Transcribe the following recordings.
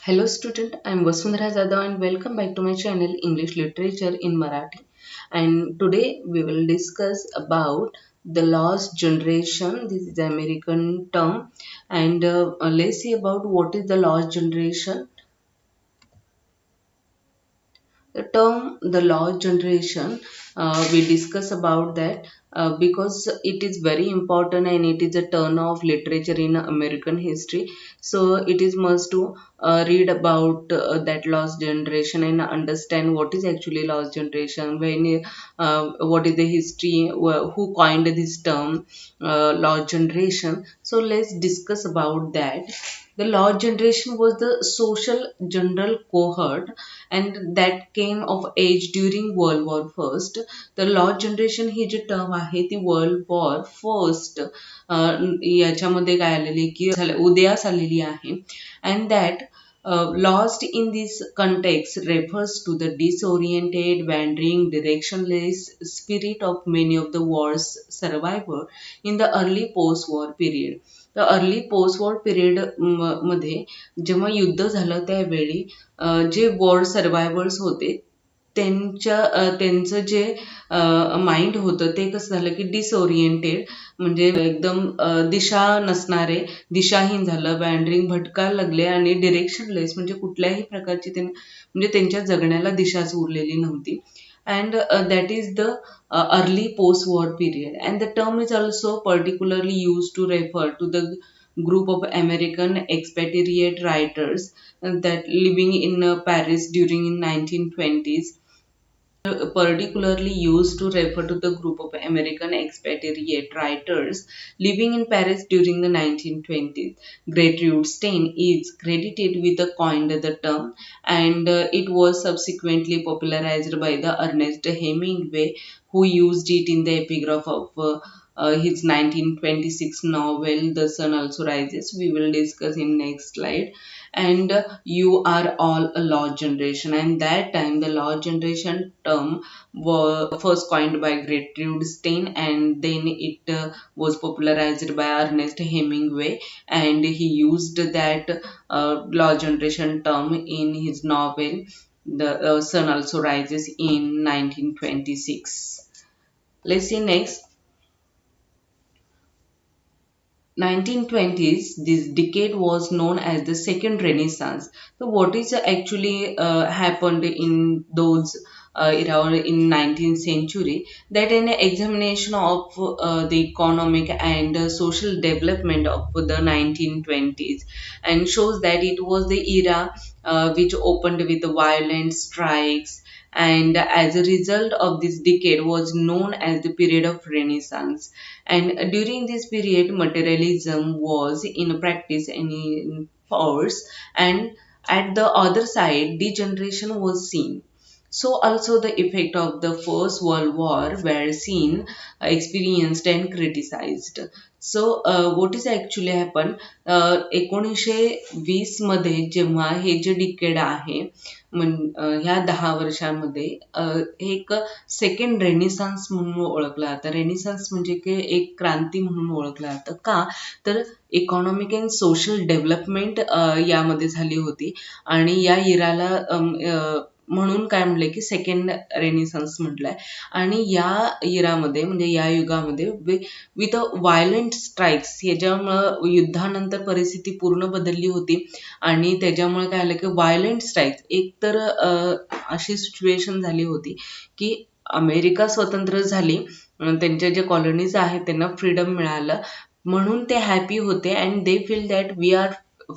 Hello student, I am Vasundhara Jadhav and welcome back to my channel English Literature in Marathi. And today we will discuss about the lost generation. This is the American term, and let's see about what is the lost generation. The term the lost generation, we discuss about that because it is very important and it is a turn of literature in American history. So it is must to read about that lost generation and understand what is actually lost generation, what is the history, who coined this term lost generation. So let's discuss about that. The lost generation was the social general cohort and that came of age during World War First. The lost generation ही जी term आहे ती world war first याच्यामध्ये काय आलेली की उदयास आलेली आहे and that lost in this context refers to the disoriented, wandering, directionless spirit of many of the war's survivors in the early post-war period. तर अर्ली पोस्ट वॉर पिरियड मध्ये जेव्हा युद्ध झालं त्यावेळी जे वॉर सर्वायव्हर्स होते त्यांचं जे माइंड होतं ते कसं झालं की डिसओरिएंटेड म्हणजे एकदम दिशा नसणारे, दिशाहीन झालं, वँडरिंग भटकायला लागले आणि डिरेक्शनलेस म्हणजे कुठल्याही प्रकारची म्हणजे त्यांच्या जगण्याला दिशाच उरलेली नव्हती. And that is the early post-war period. And the term is also particularly used to refer to the group of American expatriate writers that living in Paris during 1920s, particularly used to refer to the group of American expatriate writers living in Paris during the 1920s. Gertrude Stein is credited with the coined the term, and it was subsequently popularized by the Ernest Hemingway, who used it in the epigraph of his 1926 novel The Sun Also Rises. We will discuss in next slide. And you are all a lost generation, and that time the lost generation term was first coined by Gertrude Stein, and then it was popularized by Ernest Hemingway, and he used that lost generation term in his novel The Sun Also Rises in 1926. Let's see next. 1920s, this decade was known as the second renaissance. So what is actually happened in those around in 19th century, that an examination of the economic and social development of the 1920s and shows that it was the era which opened with the violent strikes, and as a result of this decade was known as the period of renaissance. And during this period materialism was in practice and in force, and at the other side degeneration was seen. So also the effect of the First World War were seen, experienced and criticized. So what is actually happened, 1920 मध्ये जेव्हा हे जे decade आहे ह्या 10 वर्षांमध्ये हे एक second रेनिसान्स म्हणून ओळखलं जातं. रेनिसान्स म्हणजे की एक क्रांती म्हणून ओळखलं जातं. का तर इकॉनॉमिक अँड सोशल डेव्हलपमेंट यामध्ये झाली होती आणि या इराला म्हणून काय म्हटलंय की सेकंड रेनिसन्स म्हटलंय. आणि या इरामध्ये म्हणजे या युगामध्ये विथ व्हायलंट स्ट्राईक्स ह्याच्यामुळं युद्धानंतर परिस्थिती पूर्ण बदलली होती आणि त्याच्यामुळे काय झालं की व्हायलंट स्ट्राईक्स एक तर अशी सिच्युएशन झाली होती की अमेरिका स्वतंत्र झाली, त्यांच्या ज्या कॉलनीज आहेत त्यांना फ्रीडम मिळालं म्हणून ते हॅपी होते and they feel that we are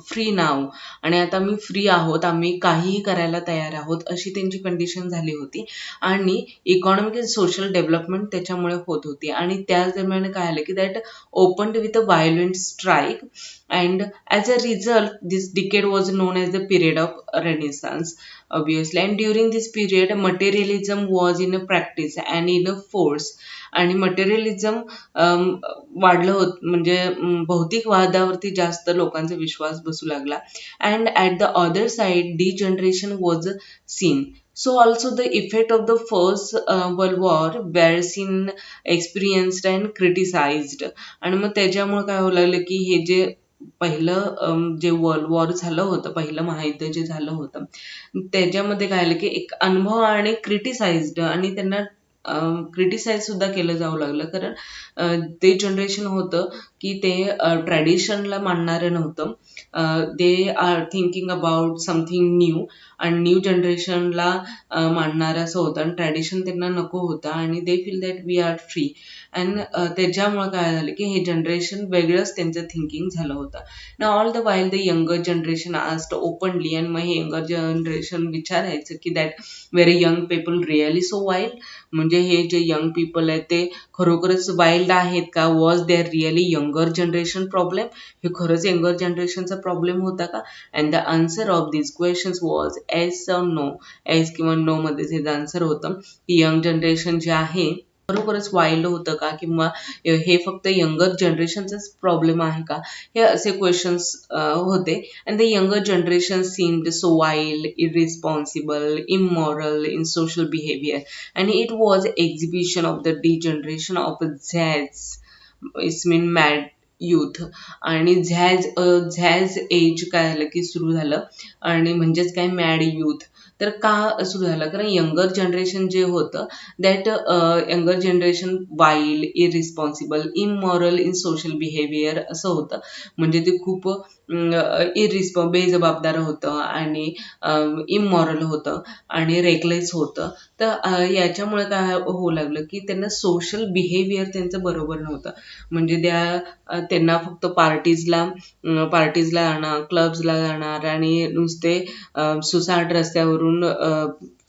free now, आणि आता मी फ्री आहोत, आम्ही काहीही करायला तयार आहोत अशी त्यांची कंडिशन झाली होती. आणि इकॉनॉमिक अँड सोशल डेव्हलपमेंट त्याच्यामुळे होत होती आणि त्याच दरम्यान काय आलं की that opened with a violent strike, and as a result this decade was known as the period of renaissance, obviously. And during this period materialism was in a practice and in a force, आणि मटेरियलिझम वाढलं होत म्हणजे भौतिकवादावरती जास्त लोकांचा विश्वास बसू लागला. And at the other side degeneration was seen. So also the effect of the First World War were seen, experienced and criticized. आणि मग त्याच्यामुळे काय होऊ लागलं की हे जे पहिलं जे वर्ल्ड वॉर झालं होतं, पहिलं महायुद्ध जे झालं होतं, त्याच्यामध्ये काय झालं की एक अनुभव आणि क्रिटिसाइज्ड आणि त्यांना क्रिटिसाइज सुद्धा केलं जाऊ लागलं. कारण ते जनरेशन होतं की ते ट्रॅडिशनला मानणारं नव्हतं. They are thinking about something new आणि न्यू जनरेशनला मानणारं असं होतं आणि ट्रॅडिशन त्यांना नको होतं आणि they feel that we are free. And त्याच्यामुळे काय झालं की हे जनरेशन वेगळंच त्यांचं थिंकिंग झालं होतं. ना all the while the younger generation asked openly, आणि मग हे यंगर जनरेशन विचारायचं की that very young people really so wild, म्हणजे हे जे यंग पीपल आहेत ते खरोखरच वाईल्ड आहेत का? Was there really younger generation problem? हे खरंच यंगर जनरेशनचा प्रॉब्लेम होता का? And the answer of these questions was yes और नो. एस किंवा नो मध्येच हे आन्सर होतं की यंग जनरेशन जे आहे खरोखरच वाईल्ड होतं का, किंवा हे फक्त यंगर जनरेशनचाच प्रॉब्लेम आहे का? हे असे क्वेश्चन्स होते. And the younger generation seemed so wild, irresponsible, immoral in social behavior, and it was exhibition of the degeneration of Zaz. It's mean mad youth. आणि झॅज एज काय झालं की सुरू झालं, आणि म्हणजेच काय मॅड youth. तर का सुरू झालं? कारण यंगर जनरेशन जे होतं that younger generation wild, irresponsible, immoral in social behaviour असं होतं. म्हणजे ते खूप बेजबाबदार होतं आणि इमॉरल होतं आणि रेकलेस होतं. तर याच्यामुळे काय होऊ लागलं की त्यांना सोशल बिहेवियर त्यांचं बरोबर नव्हतं. म्हणजे त्यांना फक्त पार्टीजला जाणार, क्लब्सला जाणार आणि नुसते सुसाट रस्त्यावरून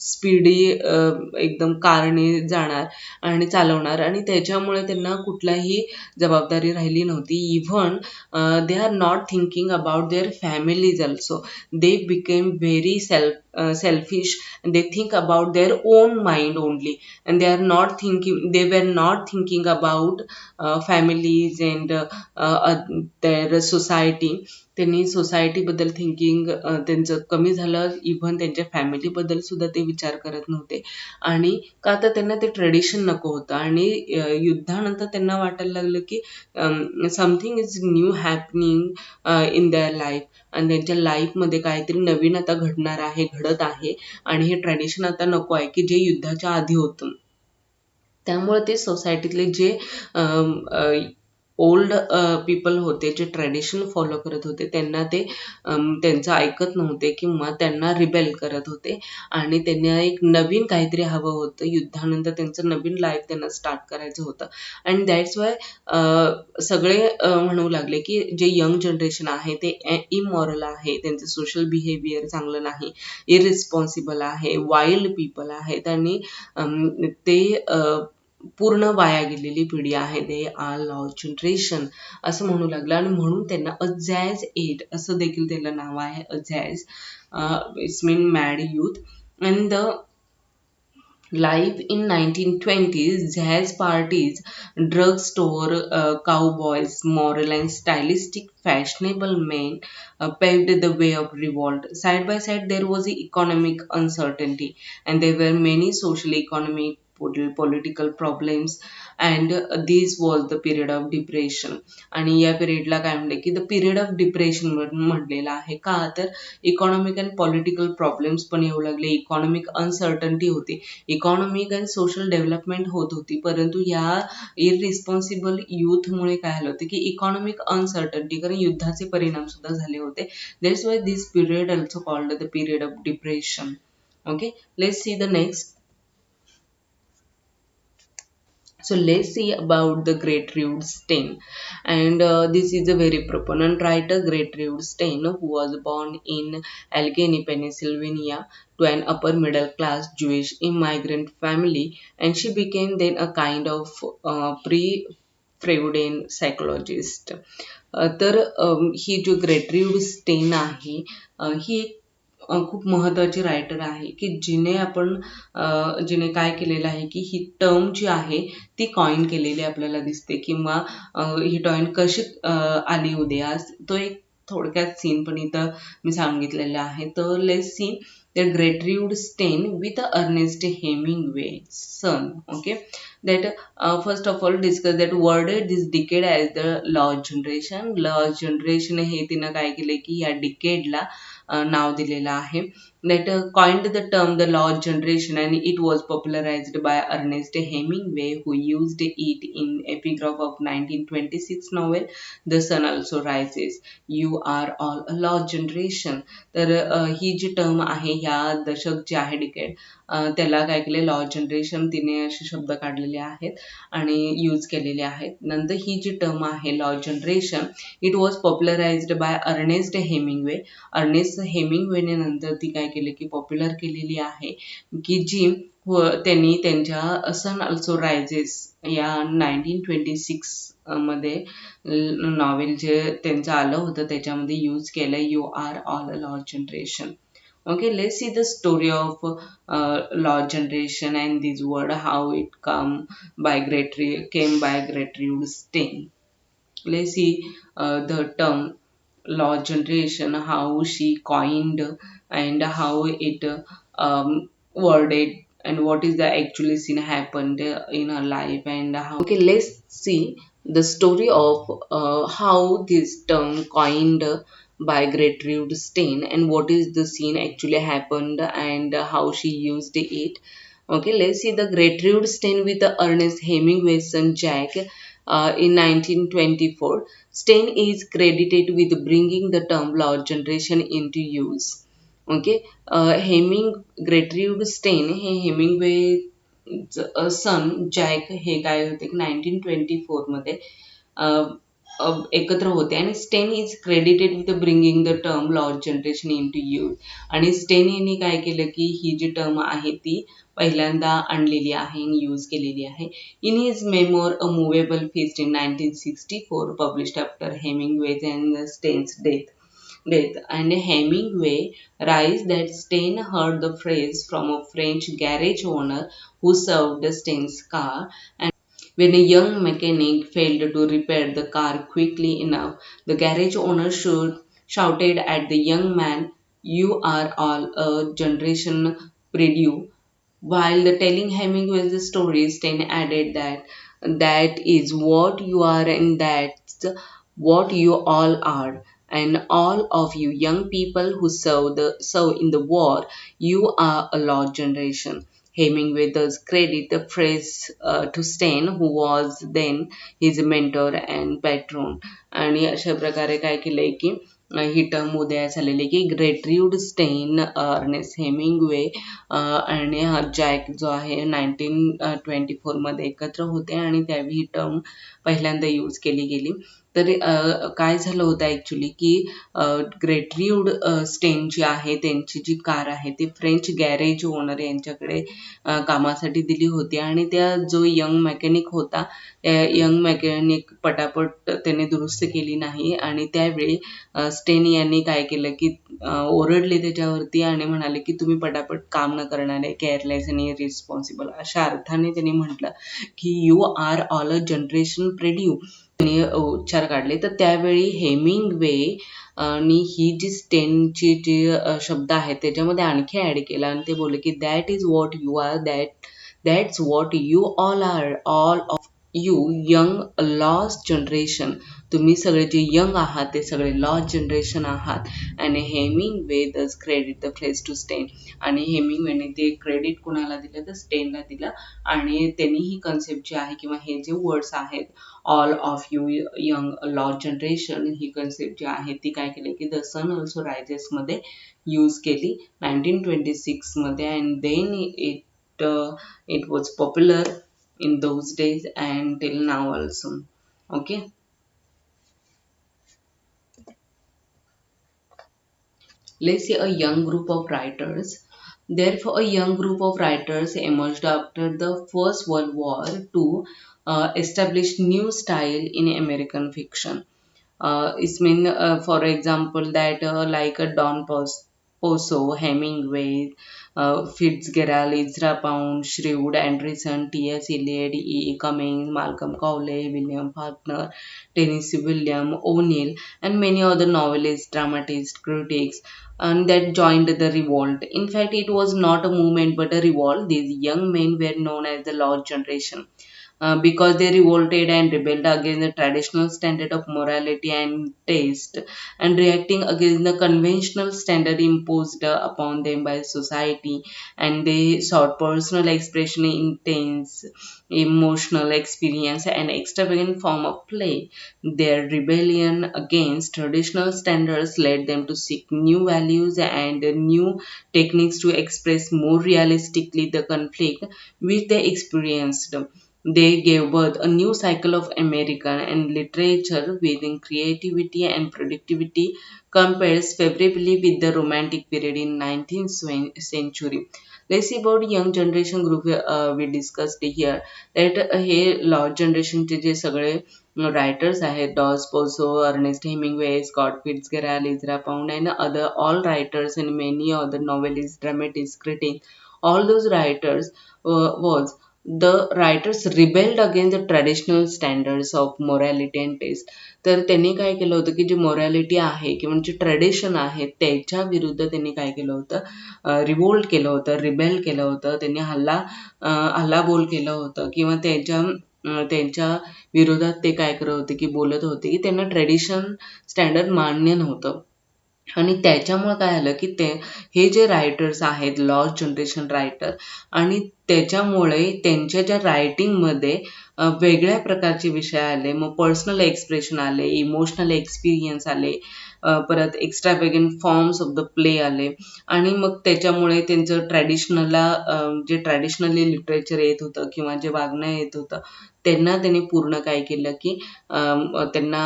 स्पीडी एकदम कारने जाणार आणि चालवणार, आणि त्याच्यामुळे त्यांना कुठलाही जबाबदारी राहिली नव्हती. Even they are not thinking about their families also. They became very selfish, and they think about their own mind only, and they were not thinking about families and their society. त्यांनी सोसायटीबद्दल thinking त्यांचं कमी झालं. Even त्यांच्या फॅमिलीबद्दल सुद्धा ते विचार करत नव्हते. आणि का तर त्यांना ते ट्रेडिशन नको होतं, आणि युद्धानंतर त्यांना वाटायला लागलं की something is new happening in their life, आणि त्यांच्या लाईफमध्ये काहीतरी नवीन आता घडत आहे, आणि हे ट्रेडिशन आता नको आहे की जे युद्धाच्या आधी होतं. त्यामुळे ते सोसायटीतले जे ओल्ड पीपल होते, जे ट्रेडिशन फॉलो करत होते, त्यांना ते त्यांचं ऐकत नव्हते किंवा त्यांना रिबेल करत होते, आणि त्यांना एक नवीन काहीतरी हवं होतं. युद्धानंतर त्यांचं नवीन लाईफ त्यांना स्टार्ट करायचं होतं. अँड दॅट्स वाय सगळे म्हणू लागले की जे यंग जनरेशन आहे ते इमॉरल आहे, त्यांचं सोशल बिहेवियर चांगलं नाही, इरिस्पॉन्सिबल आहे, वाईल्ड पीपल आहेत, आणि ते पूर्ण वाया गेलेली पिढी आहे. दे आर लॉस्ट जनरेशन असं म्हणू लागलं, आणि म्हणून त्यांना अझॅज एज असं देखील त्याला नाव आहे. As it's mean mad youth. And the life in 1920s, jazz parties, drugstore, cowboys, moral and stylistic fashionable men paved the way of revolt. Side by side, there was the economic uncertainty, and there were many social, economic, political problems, and this was the period of depression. आणि या पिरियडला काय म्हणले की the period of depression म्हटलेलं आहे. का तर economic and political problems पण येऊ लागले, इकॉनॉमिक अनसर्टन्टी होती, इकॉनॉमिक अँड सोशल डेव्हलपमेंट होत होती, परंतु या इररिस्पॉन्सिबल यूथमुळे काय झालं होतं की इकॉनॉमिक अनसर्टन्टी, कारण युद्धाचे परिणाम सुद्धा झाले होते. That's why this period also called the period of depression. Okay, let's see the next. So let's see about the Gertrude Stein, and this is a very proponent writer, Gertrude Stein, who was born in Allegheny, Pennsylvania, to an upper middle class Jewish immigrant family, and she became then a kind of pre-Freudian psychologist. तर ही जो ग्रेटरूड स्टेन आहे, ही एक खूप महत्त्वाची writer आहे की जिने काय केलेलं आहे की ही टर्म जी आहे ती कॉइन केलेली आपल्याला दिसते, किंवा ही टर्म कशी आली उदयास, तो एक थोडक्यात सीन पण इथं मी सांगितलेलं आहे. तर let's see the Gertrude Stein with Ernest Hemingway son. Okay, that first of all discuss that worded this decade as the lost generation. Lost generation हे तिनं काय केलंय की या डिकेडला नाव दिलेलं आहे. That coined the term the lost generation, and it was popularized by Ernest Hemingway, who used it in epigraph of 1926 novel The Sun Also Rises. You are all a lost generation. तर ही जी term आहे ह्या दशक जे आहे decade त्याला काय केले लॉस्ट जनरेशन तिने असे शब्द काढलेले आहेत आणि यूज केलेले आहेत. नंतर ही जी टर्म आहे lost generation it was popularized by Ernest Hemingway. Ernest हेमिंग्वेने नंतर ती काय केली की पॉप्युलर केलेली आहे की जी त्यांनी त्यांच्या सन ऑल्सो रायझेस या 1926 मध्ये नॉवेल जे त्यांचं आलं होतं त्याच्यामध्ये यूज केलं you are all a lost generation. Okay, let's see the story of lost generation and this word how it came by Gertrude Stein. Let's see the term lost generation, how she coined and how it worded and what is the actually scene happened in her life and how. Okay, let's see the story of how this term coined by Gertrude Stein and what is the scene actually happened and how she used it. Okay, let's see the Gertrude Stein with the Ernest Hemingway's son Jack in 1924. Stein is credited with bringing the term lost generation into use. Okay, Gertrude Stein हे Hemingway son Jack हे काय होते 1924 मध्ये एकत्र होते आणि Stein is credited with bringing the term lost generation into use. आणि Stein यांनी काय केलं की ही जी टर्म आहे ती पहिल्यांदा आणलेली आहे आणि यूज केलेली आहे. In his memoir a moveable feast in 1964 published after Hemingway's and Stein's death and Hemingway writes that Stein heard the phrase from a French garage owner who served Stein's car, and when a young mechanic failed to repair the car quickly enough, the garage owner shouted at the young man, "You are all a generation perdue." While telling Hemingway the story, Stein added that that is what you are and that's what you all are. And all of you young people who serve in the war, you are a lost generation. Hemingway thus credit the phrase to Stein, who was then his mentor and patron. आणि अशा प्रकारे काय केलंय की ही term उदयास आलेली की ग्रेटरूड स्टेन अर्नेस्ट हेमिंग्वे आणि हा जॅक जो आहे 1924 मध्ये एकत्र होते आणि त्यावेळी ही टर्म पहिल्यांदा यूज केली गेली. तर काय झालं होतं ॲक्च्युली की ग्रेटरूड स्टेन जी आहे त्यांची जी कार आहे ती फ्रेंच गॅरेज ओनर यांच्याकडे कामासाठी दिली होती आणि त्या जो यंग मेकॅनिक होता त्या यंग मेकॅनिक पटापट त्याने दुरुस्त केली नाही आणि त्यावेळी स्टेन यांनी काय केलं की ओरडले त्याच्यावरती आणि म्हणाले की तुम्ही पटापट काम न करणारे केअरलेस आणि रिस्पॉन्सिबल अशा अर्थाने त्यांनी म्हटलं की you are all a generation प्रेड्यू त्यांनी उच्चार काढले. तर त्यावेळी हेमिंग्वे आणि ही जी स्टेनची जी शब्द आहेत त्याच्यामध्ये आणखी ॲड केला आणि ते बोलले की that is what you are that's what you all are all of you young lost generation. तुम्ही सगळे जे यंग आहात ते सगळे लॉस्ट जनरेशन आहात. आणि हेमिंग्वे दस credit the phrase to stain. आणि हेमिंग्वेने ते क्रेडिट कोणाला दिलं तर स्टेनला दिलं आणि त्यांनी ही कन्सेप्ट जी आहे किंवा हे जे वर्ड्स आहेत all of you young lost generation ही कन्सेप्ट जी आहे ती काय केली की द सन ऑल्सो रायझेस मध्ये यूज केली 1926 मध्ये and then it was popular in those days and till now also. Okay, let's say a young group of writers. Therefore, a young group of writers emerged after the First World War to establish new style in American fiction. It's mean, for example, that like a Don Post. Poso, Hemingway, Fitzgerald, Ezra Pound, Shrewd, Anderson, T.S. Eliot, E. Cummings, Malcolm Cowley, William Faulkner, Tennessee William, O'Neill, and many other novelists, dramatists, critics, and that joined the revolt. In fact, it was not a movement but a revolt. These young men were known as the Lost Generation because they revolted and rebelled against the traditional standard of morality and taste and reacting against the conventional standard imposed upon them by society, and they sought personal expression in intense emotional experience and extravagant form of play. Their rebellion against traditional standards led them to seek new values and new techniques to express more realistically the conflict which they experienced. They gave birth a new cycle of American and literature within creativity and productivity compares favorably with the Romantic period in 19th century. Let's see about young generation group we discussed here that हे लॉ जनरेशनचे जे सगळे writers आहेत Dos Passos Ernest Hemingway Scott Fitzgerald Ezra Pound and other all writers and many other novelists dramatists critics all those writers was the writers rebelled against the traditional standards of morality and taste. तर त्यांनी काय केलं होतं की जे morality आहे किंवा जे ट्रेडिशन आहे त्याच्या विरुद्ध त्यांनी काय केलं होतं रिवोल्ट केलं होतं रिबेल केलं होतं त्यांनी हल्लाबोल केलं होतं किंवा त्यांच्या विरोधात ते काय करत होते की बोलत होते की त्यांना ट्रेडिशन स्टँडर्ड मान्य नव्हतं आणि त्याच्यामुळं काय झालं की हे जे रायटर्स आहेत लॉस्ट जनरेशन रायटर आणि त्याच्यामुळे त्यांच्या ज्या रायटिंगमध्ये वेगळ्या प्रकारचे विषय आले मग पर्सनल एक्सप्रेशन आले इमोशनल एक्सपिरियन्स आले परत एक्स्ट्रावेगंट फॉर्म्स ऑफ द प्ले आले आणि मग त्याच्यामुळे त्यांचं जे ट्रॅडिशनली लिटरेचर येत होतं किंवा जे वागणं येत होतं त्यांनी पूर्ण काय केलं की त्यांना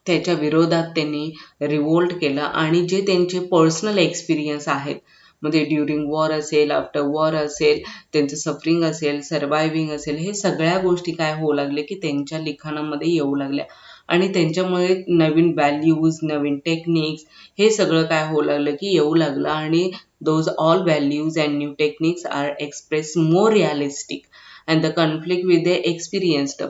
त्याच्या विरोधात त्यांनी रिवोल्ट केलं आणि जे त्यांचे पर्सनल एक्सपिरियन्स आहेत म्हणजे ड्युरिंग वॉर असेल आफ्टर वॉर असेल त्यांचं सफरिंग असेल सर्वायव्हिंग असेल हे सगळ्या गोष्टी काय होऊ लागले की त्यांच्या लिखाणामध्ये येऊ लागल्या आणि त्यांच्यामुळे नवीन व्हॅल्यूज नवीन टेक्निक्स हे सगळं काय होऊ लागलं की येऊ लागलं आणि those all values and new techniques are express more realistic and the conflict with they experienced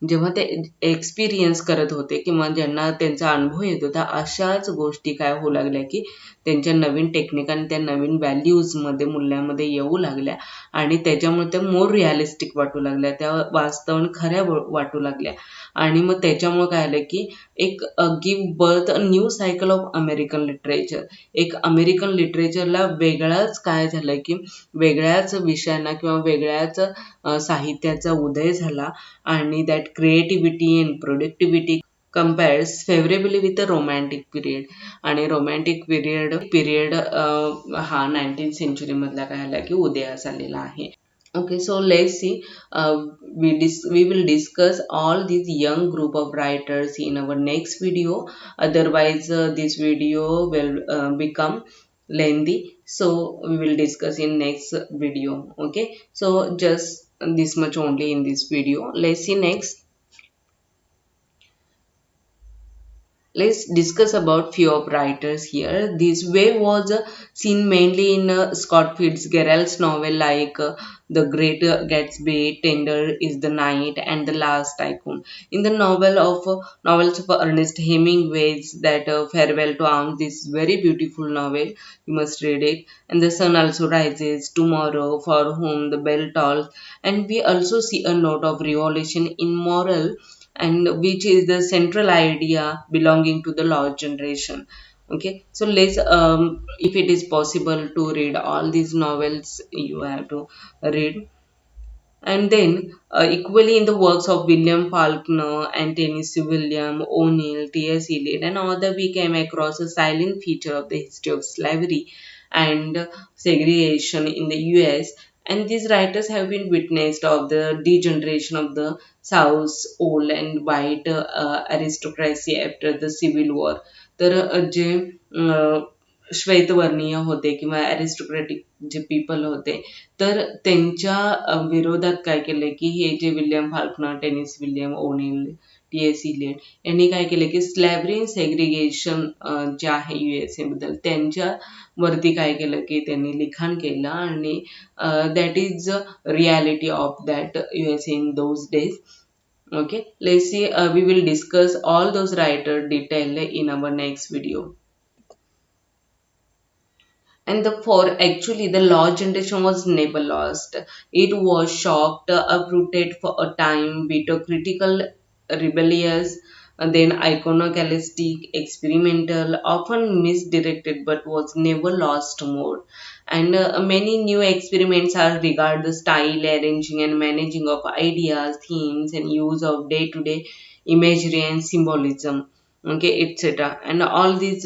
जेव्हा ते एक्सपिरियन्स करत होते किंवा ज्यांना त्यांचा अनुभव येत होता अशाच गोष्टी काय होऊ लागल्या की त्यांच्या नवीन टेक्निक आणि त्या नवीन व्हॅल्यूजमध्ये मूल्यामध्ये येऊ लागल्या आणि त्याच्यामुळे त्या मोर रिअलिस्टिक वाटू लागल्या त्या वास्तव आणि खऱ्या वाटू लागल्या आणि मग त्याच्यामुळे काय आलं की एक give birth a new cycle of American literature एक अमेरिकन लिटरेचरला वेगळाच काय झालं की वेगळ्याच विषयांना किंवा वेगळ्याच साहित्याचा उदय झाला आणि that creativity and productivity compares favorably with the romantic period आणि romantic period हा 19th century मधला काय आला की उदयास आलेला आहे. Okay, so let's see. We will discuss all these young group of writers in our next video. Otherwise, this video will become lengthy. So we will discuss in next video. Okay, so just this much only in this video. Let's see next. Let's discuss about few of writers here. This wave was seen mainly in Scott Fitzgerald's novel like The Great Gatsby, Tender is the Night, and The Last Tycoon. In the novels of Ernest Hemingway's that Farewell to Arms, this very beautiful novel, you must read it. And The Sun Also Rises, Tomorrow, For Whom the Bell Tolls, and we also see a note of revolution in moral and which is the central idea belonging to the lost generation. Okay, so let's if it is possible to read all these novels you have to read. And then equally in the works of William Faulkner and Tennessee William, O'Neill, T.S. Eliot and other we came across a silent feature of the history of slavery and segregation in the US, and these writers have been witnessed of the degeneration of the South's old and white aristocracy after the Civil War. तर जे श्वेतवर्णीय होते किंवा अरिस्टोक्रॅटिक जे people होते तर त्यांच्या विरोधात काय केलं की हे जे William Faulkner Tennessee William O'Neill TS Eliot यांनी काय केलं की स्लॅव्हरी इन सेग्रिगेशन जे आहे USA बद्दल त्यांच्यावरती काय केलं की त्यांनी लिखाण केलं आणि that is reality of that USA in those days. Okay, let's see, we will discuss all those writer detail in our next video. And the for actually the law generation was never lost. It was shocked, uprooted for a time, bitter, critical, rebellious, and then iconoclastic, experimental, often misdirected, but was never lost more. And many new experiments are regard the style, arranging and managing of ideas, themes, and use of day-to-day imagery and symbolism. Okay, etc. And all these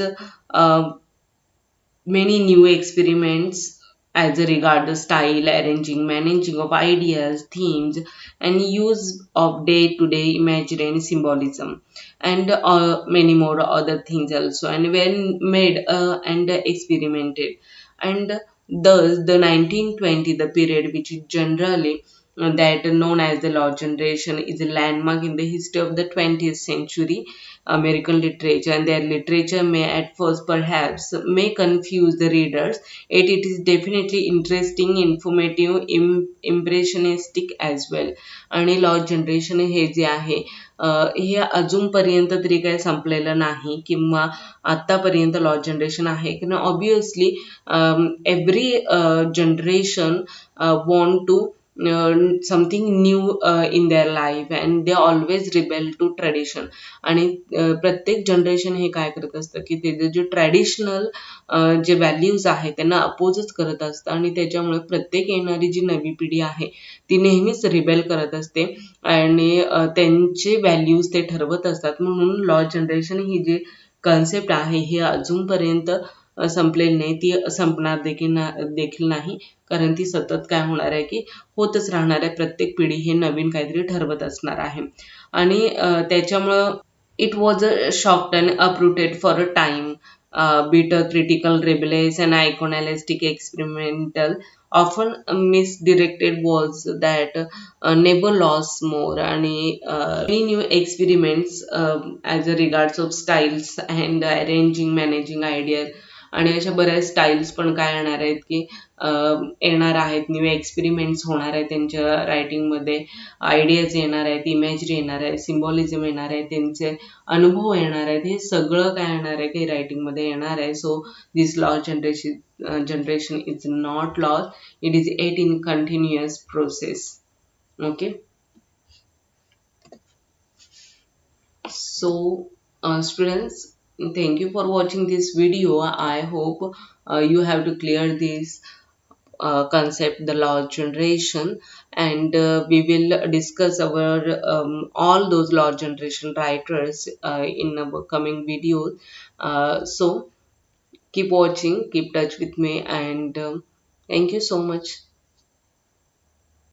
many new experiments as regard the style, arranging, managing of ideas, themes, and use of day-to-day imagery and symbolism, and many more other things also, and when made and experimented. And thus, the 1920, the period which is generally that known as the law generation, is a landmark in the history of the 20th century American literature, and their literature may at first perhaps may confuse the readers, yet it is definitely interesting, informative, impressionistic as well. आणि law generation हे जे आहे हे अजूनपर्यंत तरी काही संपलेलं नाही किंवा आतापर्यंत लॉ जनरेशन आहे की obviously every generation want to something new in their life, and they always rebel to tradition. आणि प्रत्येक जनरेशन हे काय करत असतं की त्याचे जे ट्रॅडिशनल जे व्हॅल्यूज आहेत त्यांना अपोजच करत असतं, आणि त्याच्यामुळे प्रत्येक येणारी जी नवी पिढी आहे ती नेहमीच रिबेल करत असते आणि त्यांचे व्हॅल्यूज ते ठरवत असतात. म्हणून लॉ जनरेशन ही जी कन्सेप्ट आहे ही अजूनपर्यंत संपलेली नाही, ती संपणार देखील नाही, कारण ती सतत काय होणार आहे की होतच राहणार आहे. प्रत्येक पिढी हे नवीन काहीतरी ठरवत असणार आहे. आणि त्याच्यामुळं it was a shocked and uprooted for a time, bitter, critical, rebellious, and iconoclastic, experimental, often misdirected, was that never lost more. आणि many new experiments as a regards of styles and arranging, managing ideas, आणि अशा बऱ्याच styles पण काय येणार आहेत की येणार आहेत, न्यू एक्सपेरिमेंट्स होणार आहेत त्यांच्या रायटिंगमध्ये, आयडियाज येणार आहेत, इमेजरी येणार आहे, सिम्बॉलिझम येणार आहे, त्यांचे अनुभव येणार आहेत, हे सगळं काय येणार आहे की रायटिंगमध्ये येणार आहे. सो दिस लॉ generation is not lost, it is at in continuous process. Okay, so students, thank you for watching this video. I hope you have to clear this concept, the law generation, and we will discuss our all those law generation writers in our coming videos. So keep watching, keep touch with me, and thank you so much.